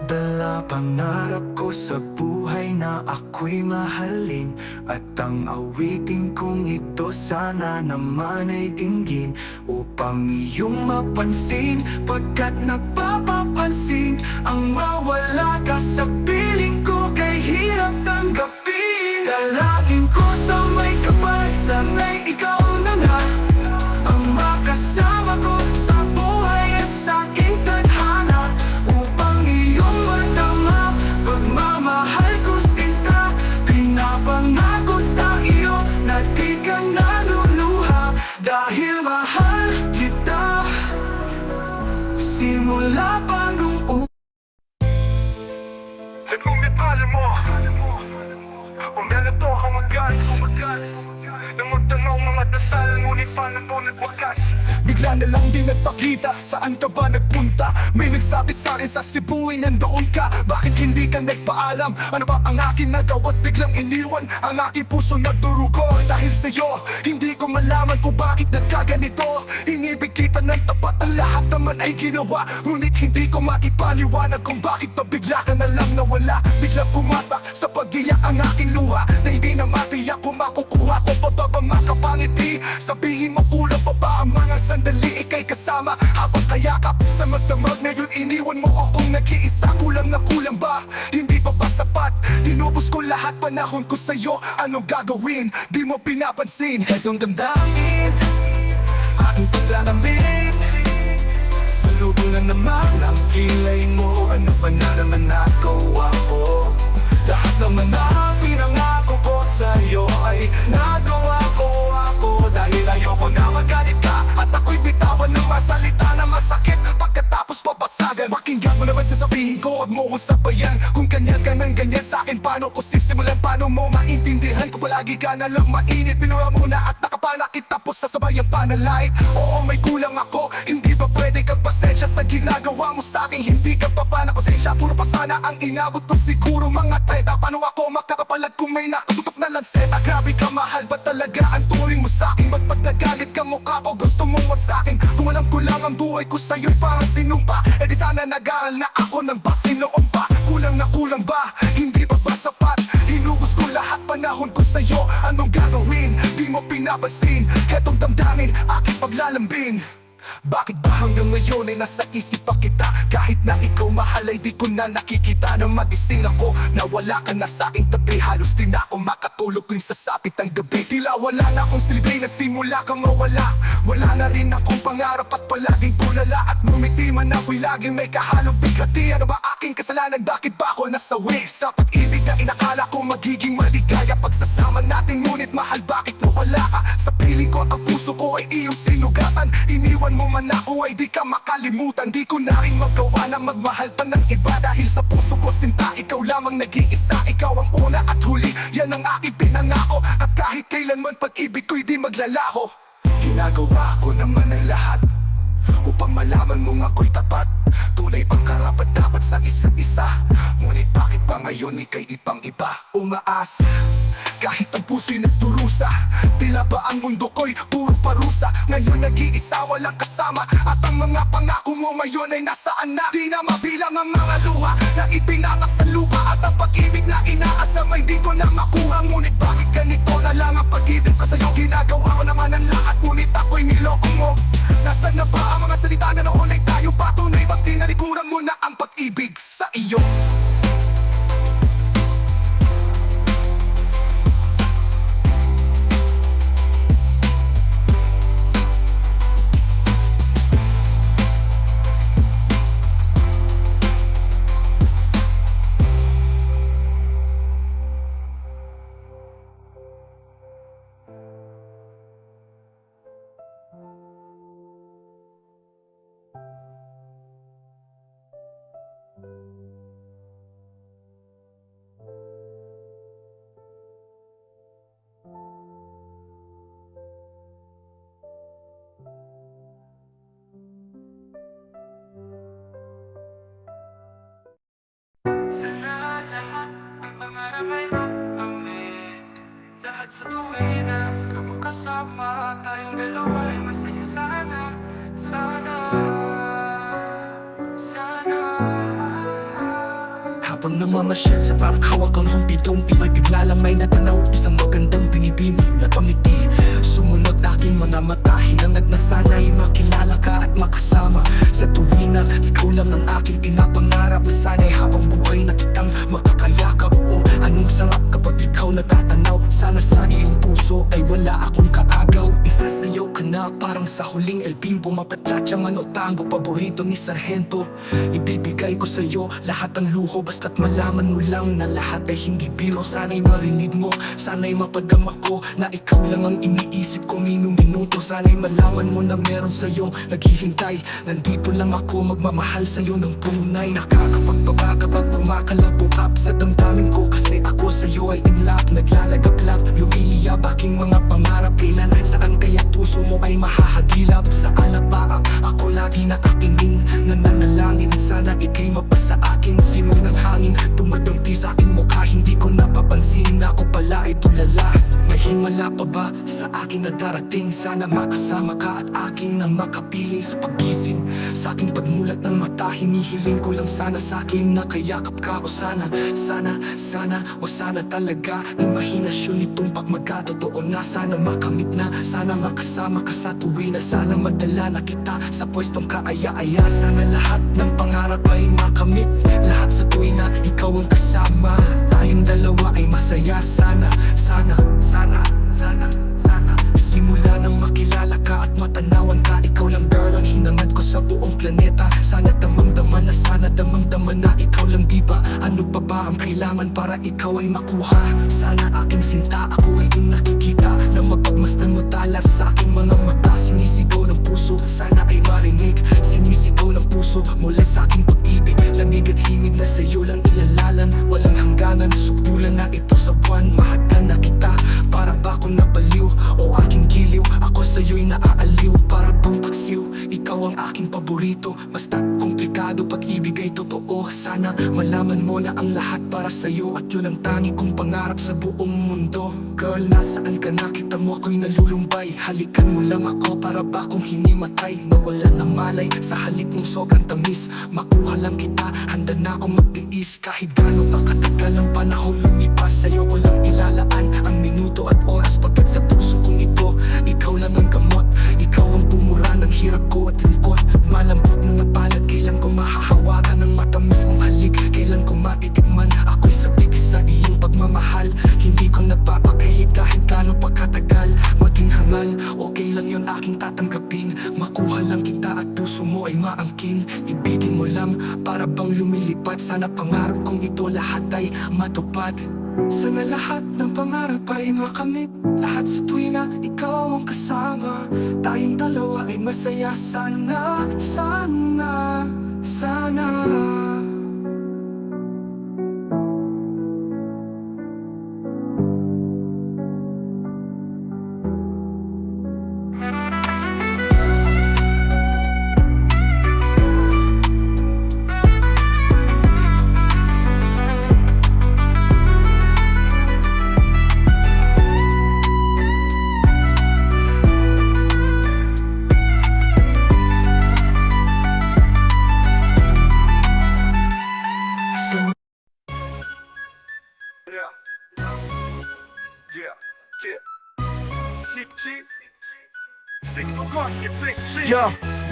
Dala pangarap ko sa buhay na ako'y mahalin, at ang awitin kong ito sana naman ay dinggin, upang iyong mapansin. Pagkat nagpapapansin ang mawala ka sa piling ko, kay hirap tanggapin. Dalangin ko sa may kapal, sana'y ikaw na nga ang makasama ko sa buhay at sa aking tadhana, upang iyong madama pagmamahal ko sinta. Pinapangako sa iyo na di ka naluluha, dahil mahal kita simula pa nung una. Nagmumipala mo, kung ganito ka magas, nang magtanong mga pangipanan mo nagwakas. Bigla na lang din nagpakita, saan ka ba nagpunta? May nagsabi sa akin sa Cebu ay nandoon ka. Bakit hindi ka nagpaalam? Ano ba ang akin nagawa at biglang iniwan? Ang aking puso nagdurugo dahil sa'yo. Hindi ko malaman kung bakit nagkaganito. Inibig kita ng tapat, ang lahat naman ay ginawa. Ngunit hindi ko maipaliwanag kung bakit pa bigla ka na lang nawala. Biglang pumatak sa pag-iyak ang aking luha, na hindi na matiyak kung makukuha ko pa ba ba makapangiti. Sabihin mo kulang pa ba ang mga sandali ika'y kasama habang kayakap sa magdamag. Ngayon iniwan mo akong nag-iisa. Kulang na kulang ba? Hindi pa ba sapat? Dinubos ko lahat panahon ko sa'yo. Anong gagawin? Di mo pinapansin. Etong damdamin aking paglalamin. Sa lubo na naman ang kilay mo. Ano ba na naman nagawa ko? Lahat naman na pinangako ko sa'yo ay nagawa ko ako. Dahil ayoko na magalit ka at ako'y bitawan ng masalita na masakit pagkatapos pabasagan. Pakinggan mo naman sasabihin ko, huwag mo usapayan. Kung ganyan ka ng ganyan sa'kin, paano ko sisimulan? Paano mo maintindihan kung palagi ka na lang mainit? Pinura mo na at nakapanakit tapos sasabay ang panalait. Oo, may kulang ako, hindi ba pwede kang pasensya sa ginagawa mo sa'kin? Hindi ka pa ba nakosensya? Puro pa sana ang inabot ko, siguro mga 30. Paano ako makakapalag kung may nakatutok na lanseta? Grabe ka, mahal ba talaga ang turing mo sa'kin? Ba't pag nagalit ka mukha ko, gusto mo masakin? Kung alam ko lang ang buhay ko sa'yo'y parang sinumpa, eh di sana nag-aaral na ako ng baksin noon pa. Kulang na kulang ba? Hindi pa ba sapat? Hinubos ko lahat panahon ko sa'yo. Anong gagawin? Di mo pinapansin. Etong damdamin, aking paglalambing. Bakit ba hanggang ngayon ay nasa isip pa kita? Kahit na ikaw mahal ay di ko na nakikita. Na magising ako, nawala ka na sa aking tabi. Halos di na ako makatulog tuwing sasapit ang gabi. Tila wala na akong silbi na simula kang mawala. Wala na rin akong pangarap at palaging tulala. At ngumiti man ako'y laging may kahalong bigati. Ano ba aking kasalanan? Bakit ba ako nasawi sa pag-ibig na inakala ko magiging maligaya? Pagsasama natin ngunit mahal, bakit nawala ka? Sa piling ko ang puso ko ay iyong sinugatan. Iniwan mo man ako ay di ka makalimutan. Di ko na rin magawa na magmahal pa ng iba. Dahil sa puso ko sinta, ikaw lamang nag-iisa. Ikaw ang una at huli, yan ang aking pinangako. At kahit kailanman pag-ibig ko'y di maglalaho. Ginagawa ko naman ang lahat upang malaman mong ako'y tapat. Tunay pang karapat dapat sa isa't isa. Ngunit bakit pa ngayon ika'y ibang iba? Umaas kahit ang puso'y nagdurusa. Tila ba ang mundo ko'y puro parusa? Ngayon nag-iisa, walang kasama. At ang mga pangako mo ngayon ay nasaan na? Di na mabilang ang mga luha na ipinatak sa lupa. At ang pag-ibig na inaasam ay di ko na makuha. Ngunit bakit ganito na lang ang pag-ibig ko sa'yo? Ginagawa ko naman ang lahat, ngunit ako'y niloko mo. Nasaan na ba ang mga salita na noon ay tayo pa? Tunay bang tinalikuran mo na ang pag-ibig sa iyo? Sana lahat ang pangarap ay makamit. Lahat sa tuwin na kapag kasama tayong dalawa ay masaya sana. Sana, sana. Habang namamasyal sa parang hawak ang humpidong, iba'y bigla lang may natanaw. Isang magandang binibini na pangiti. Sumunod aking mga mata, hinangad na sana'y makilala ka at makasama. Sa tuwin na ikaw lang ang aking pinapangarap, na sana'y habang buhay na kitang makakayakap. O anong sarap kapag ikaw natatanaw. Sana sa iyong puso ay wala akong kaagaw. Isasayaw ka na parang sa huling El Bimbo. Mapatratsa man o tango, paborito ni Sargento. Ibibigay ko sa'yo lahat ang luho, basta't malaman mo lang na lahat ay hindi biro. Sana'y marinig mo, sana'y mapadama ko na ikaw lang ang iniisip ko minuto. Sana'y malaman mo na meron sa'yong naghihintay. Nandito lang ako magmamahal sa'yo ng tunay. Nakakapagpaba kapag kumakalabukap sa damdamin ko, kasi ako sa'yo ay in love. Naglalagablap, lumiliyab aking mga pangarap. Kailan, saan kaya puso mo tulala. May himala pa ba sa akin na darating? Sana makasama ka at akin na makapiling sa pagising. Sa aking pagmulat ng mata, hinihiling ko lang sana sa akin na kayakap ka. O sana, o sana talaga imahinasyon itong pagmagkatotoo na. Sana makamit na, sana makasama ka sa tuwin na. Sana madala na kita sa pwestong kaaya-aya. Sana lahat ng pangarap ay makamit, lahat sa tuwin na ikaw ang kasama. Tayong dalawa ay masaya. Sana simula nang makilala ka at matanawan ka, ikaw lang girl ang hinangad ko sa buong planeta. Sana damang-daman na, sana damang-daman na ikaw lang, diba? Ano pa ba ang kailangan para ikaw ay makuha? Sana aking sinta, ako ay iyong nakikita, na mapagmasdan mo tala sa aking mga mata. Sinisigaw ng puso, sana ay marinig. Sinisigaw ng puso mula sa aking pag-ibig. Lamig at himig na sa'yo lang ilalalan. Walang hangganan, sukdulan na ito sa buwan. Mahal na kita, para ba akong nabaliw o aking giliw? Ako sa'yo'y naaaliw, para bang paksiw. Ikaw ang aking paborito, basta't komplikado, pag-ibig ay totoo. Sana malaman mo na ang lahat para sa'yo, at yun ang tangi kong pangarap sa buong mundo. Girl, nasaan ka na? Kita mo ako'y nalulumbay. Halikan mo lang ako, para ba akong hinimatay? Nawalan ng malay sa halik mong sobrang tamis. Makuha lang kita, handa na akong magtiis. Kahit gaano pa katagal ang panahon lumipas, sa'yo ko lang ilalaan ang minuto at oras. Pagkat sa puso kong ito, ikaw lang ang gamot. Ikaw ang bumura ng hirap ko at lungkot. Malambot na napalad, kailan ko mahahawakan ng matamis mong halik? Kailan ko matitikman ako'y sabik sa iyong pagmamahal? Hindi ko nagpapakahit kahit gaano pa katagal. Maging hangal, okay lang yun, aking tatanggapin. Makuha lang kita at puso mo ay maangkin. Ibigin mo lang, para bang lumilipad. Sana pangarap kong ito lahat ay matupad. Sana lahat ng pangarap ay makamit, lahat sa tuwin na ikaw ang kasama. Tayong dalawa ay masaya. Sana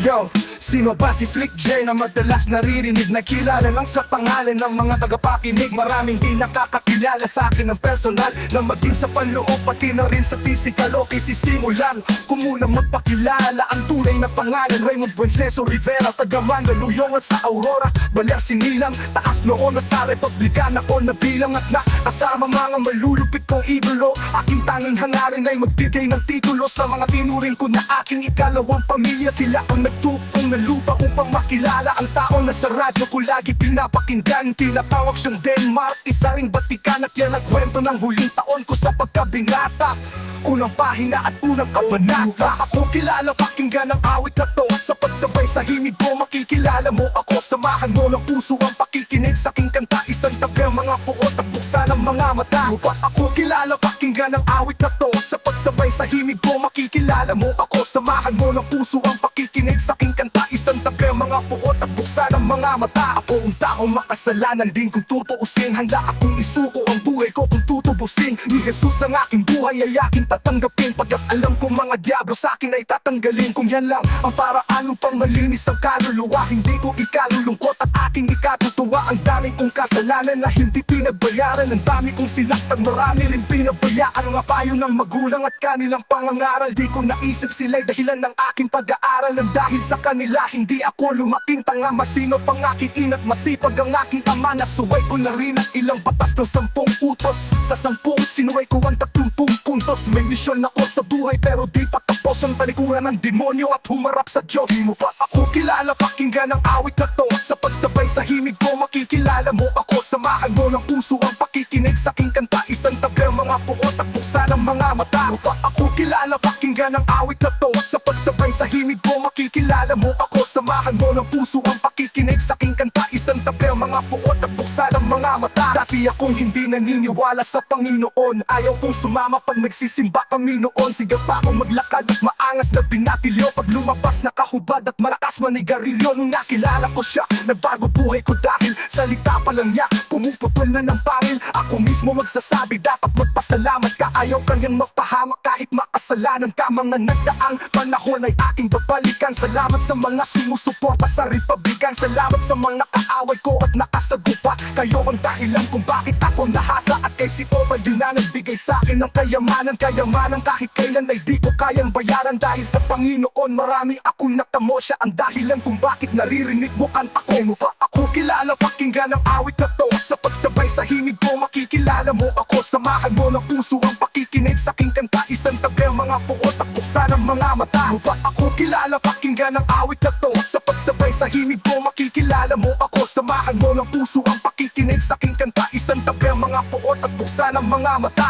Yo, sino ba si Flick J na madalas naririnig na kilala lang sa pangalan ng mga tagapakinig? Maraming di nakakakilala sa akin ng personal, na maging sa panloob pati na rin sa physical. Okay, sisimulan ko muna magpakilala. Ang tunay na pangalan, Raymond Buenceso Rivera, taga Mandaluyong at sa Aurora, Baler, Sinilang. Taas noon na sa Republikan ako nabilang, at nakasama mga malulupit kong idolo. Aking tanging hangarin ay magbigay ng titulo sa mga tinuring ko na aking ikalawang pamilya. Sila ang nagtupong ng lupa upang makilala ang tao na sa radyo ko lagi pinapakinggan. Tinatawag siyang Denmark, isa ring Batikan, at yan ang kwento ng huling taon ko sa pagkabinata. Unang pahina at unang kabanata. Ako kilala, pakinggan ang awit na to. Sa pagsabay sa himig ko, makikilala mo ako. Samahan mo ng puso ang pakikinig sa aking kanta. Isang tabi ang mga puot at buksan ang mga mata. Ako kilala, pakinggan ang awit na to. Sa pagsabay sa himig ko, makikilala mo ako. Samahan mo ng puso ang pakikinig sa aking kanta. Isang tabi ang mga puot at buksan ang mga mata. Ako ang taong makasalanan din kung tutuusin. Handa akong isuko ang buhay ko kung tutubusin. Ni Jesus ang aking buhay ay aking tatanggapin. Pagkat alam ko mga diablo sa akin ay tatanggalin. Kung yan lang ang paraan upang malinis ang kaluluwa, hindi ko ikalulungkot at aking ikatutuwa. Ang dami kong kasalanan na hindi pinagbayaran. Ang dami kong sinaktan, marami rin pinabayaan. Ang payo ng magulang at kanilang pangangaral, di ko naisip sila'y dahilan ng aking pag-aaral. Ang dahil sa kanila hindi ako lumaking tanga. Masinop ang aking ina't masipag ang aking ama. Nasuway ko na rin ang ilang batas ng 10 utos. Sa 10 sinuway ko ang 30 puntos. May misyon ako sa buhay pero di pa tapos ang talikuran ng demonyo at humarap sa Diyos. Di mo pa ako kilala, pakinggan ang awit na to. Sa pagsabay sa himig ko, makikilala mo ako. Samahan mo ng puso ang pakikinig sa aking kanta. Isang tabi ang mga puot at buksan ang mga mata. Di mo pa ako kilala, pakinggan pakinggan ang awit na to. Sa pagsabay sa himig ko, makikilala mo ako. Samahan mo ng puso ang pakikinig sa aking kanta. Isang tabi ang mga puot at buksan ang mga mata. Dati akong hindi naniniwala sa Panginoon. Ayaw kong sumama pag nagsisimba kami noon. Siga pa akong maglakad at maangas na binatilyo. Pag lumabas nakahubad at malakas manigarilyo. Nung nakilala ko siya, nagbago buhay ko dahil salita pa lang niya pumuputol na ng pangil. Ako mismo magsasabi, dapat magpasalamat ka. Ayaw kanyang magpahamak kahit makasalanan ka. Mga nagdaang panahon ay aking babalikan. Salamat sa mga sumusuporta sa Republikan. Salamat sa mga kaaway ko at nakasagupa. Kayo ang dahilan kung bakit ako nahasa. At kay si Opa din na nagbigay sa akin ng kayamanan. Kayamanan kahit kailan ay di ko kayang bayaran. Dahil sa Panginoon marami akong natamo. Siya ang dahilan kung bakit naririnig mo kanta ko. Mo ba ako kilala? Pakinggan ang awit na to. Sa pagsabay sa himig ko, makikilala mo ako. Samahan mo ng puso ang pakikinig sa aking kanta. Isang tabi ang mga puot at buksan ang mga mata. Mo ba ako kilala? Pakinggan ang awit na to. Sa pagsabay sa himig ko, makikilala mo ako. Samahan mo ng puso ang pakikinig sa aking kanta. Isang tabi ang mga puot at buksan ang mga mata.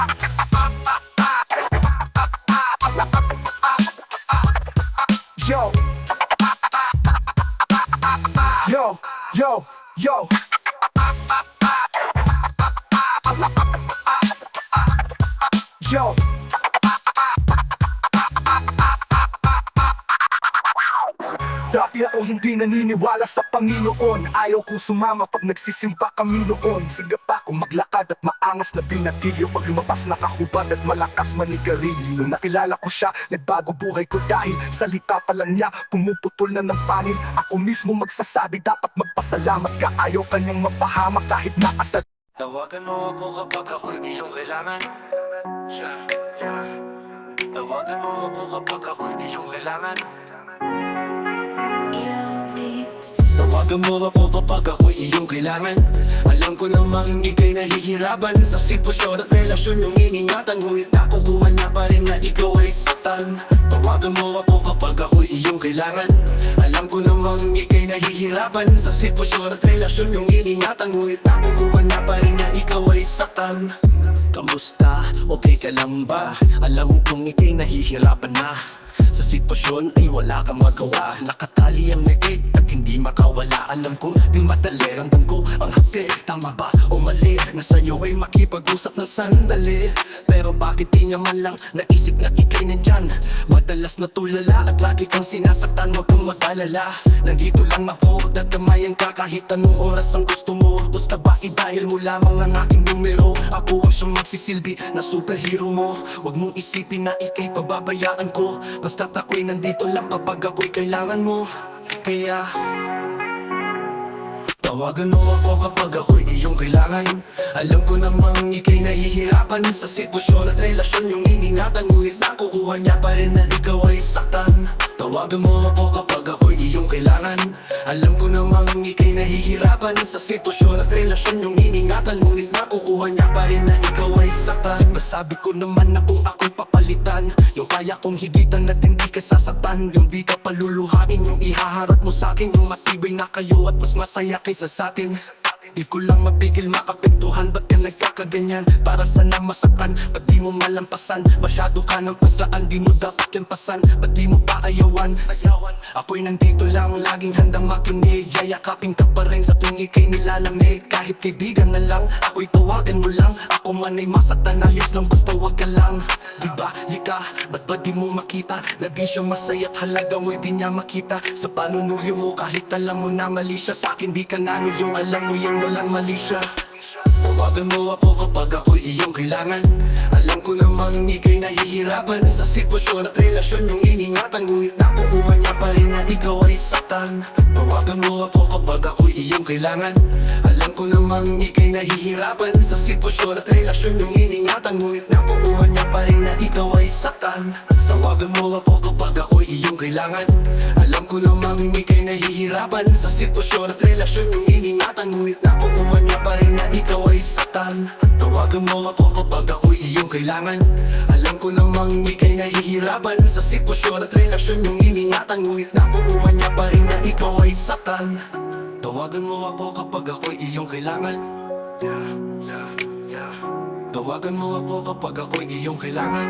Yo, yo, yo, yo. Yo. Dati ako hindi naniniwala sa Panginoon. Ayaw kong sumama pag nagsisimba kami noon. Siga pa akong maglakad at maangas na binatilyo. Pag lumabas nakahubad at malakas manigarilyo. Nung nakilala ko siya, nagbago buhay ko dahil salita pa lang niya pumuputol na ng panil. Ako mismo magsasabi, dapat magpasalamat ka. Ayaw kanyang mapahamak kahit nakasal. Tawagan mo ako kapag ako'y iyong kailangan. Tawagan mo ako kapag ako'y iyong kailangan. Tawagan mo ako kapag ako'y iyong kailangan. Alam ko namang ika'y nahihirapan sa sitwasyon at relasyon yung iningatan. Ngunit nakukuha niya pa rin na ikaw ay saktan. Tawagan mo ako kapag ako'y iyong kailangan. Alam ko namang ika'y nahihirapan sa sitwasyon at relasyon yung iningatan. Ngunit nakukuha niya pa rin na ikaw ay saktan. Kamusta? Okay ka lang ba? Alam kong ika'y nahihirapan na sa sitwasyon ay wala kang magawa. Nakatali ang negate at hindi makawala. Alam ko di madali, ramdam ko ang hati. Tama ba o mali? Na sa'yo ay makipag-usap na sandali. Pero bakit di niya man lang naisip na ika'y nandyan? Madalas natulala at lagi kang sinasaktan. Huwag kang mag-alala, nandito lang ako. Dadamayan ka kahit anong oras ang gusto mo. Basta bakit dahil mo lamang ang aking numero. Ako ang siyang magsisilbi na superhero mo. Huwag mong isipin na ika'y pababayaan ko. Basta ako'y nandito lang kapag ako'y kailangan mo. Kaya tawagan mo ako kapag ako'y iyong kailangan. Alam ko namang ika'y nahihirapan sa sitwasyon at relasyon yung iningatan. Ngunit nakukuha niya pa rin na ikaw ay saktan. Tawagan mo ako kapag ako'y iyong kailangan. Alam ko namang ika'y nahihirapan sa sitwasyon at relasyon yung iningatan. Ngunit nakukuha niya pa rin na ikaw ay saktan. Masabi ko naman na kung ako'y papalitan, yung kaya kong higitan at hindi ka sasaktan. Yung di ka paluluhain, yung ihaharap mo sa'kin. Yung matibay na kayo at mas masaya kaysa sa'tin. Di ko lang mapigil makapintuhan. Ba't ka nagkakaganyan? Para sana masaktan? Ba't di mo malampasan? Masyado ka ng pasaan, di mo dapat yan pasan. Ba't di mo pa ayawan? Ako'y nandito lang, laging handang makinig. Yayakapin ka pa rin sa tuwing ika'y nilalamig. Kahit kaibigan na lang, ako'y tawagan mo lang. Ako man ay masaktan, ayos lang basta wag ka lang. Diba, lika, ba't ba di mo makita? Naging siya masaya at halaga mo'y di niya makita. Sa panunuyo mo kahit alam mo na mali siya. Sa'kin di ka nanuyong, alam mo yan walang mali siya. Tawagan mo ako kapag ako'y iyong kailangan. Alam ko namang ika'y nahihirapan sa sitwasyon at relasyon yung iningatan. Ngunit nakukuha niya pa rin na ikaw ay saktan. Tawagan mo ako kapag ako'y iyong kailangan. Alam ko namang ika'y nahihirapan sa sitwasyon at relasyon yung iningatan. Ngunit nakukuha niya pa rin na ikaw ay saktan. Tawagan mo ako kapag ako'y iyong kailangan. Alam ko namang ika'y nahihirapan sa sitwasyon at relasyon yung iningatan. Ngunit nakukuha niya pa rin na ikaw ay saktan. Tawagan mo ako kapag ako'y iyong kailangan. Alam ko namang ika'y nahihirapan sa sitwasyon at relasyon yung iningatan. Ngunit nakukuha niya pa rin na ikaw ay saktan. Tawagan mo ako kapag ako'y iyong kailangan. Tawagan mo ako kapag ako'y iyong kailangan.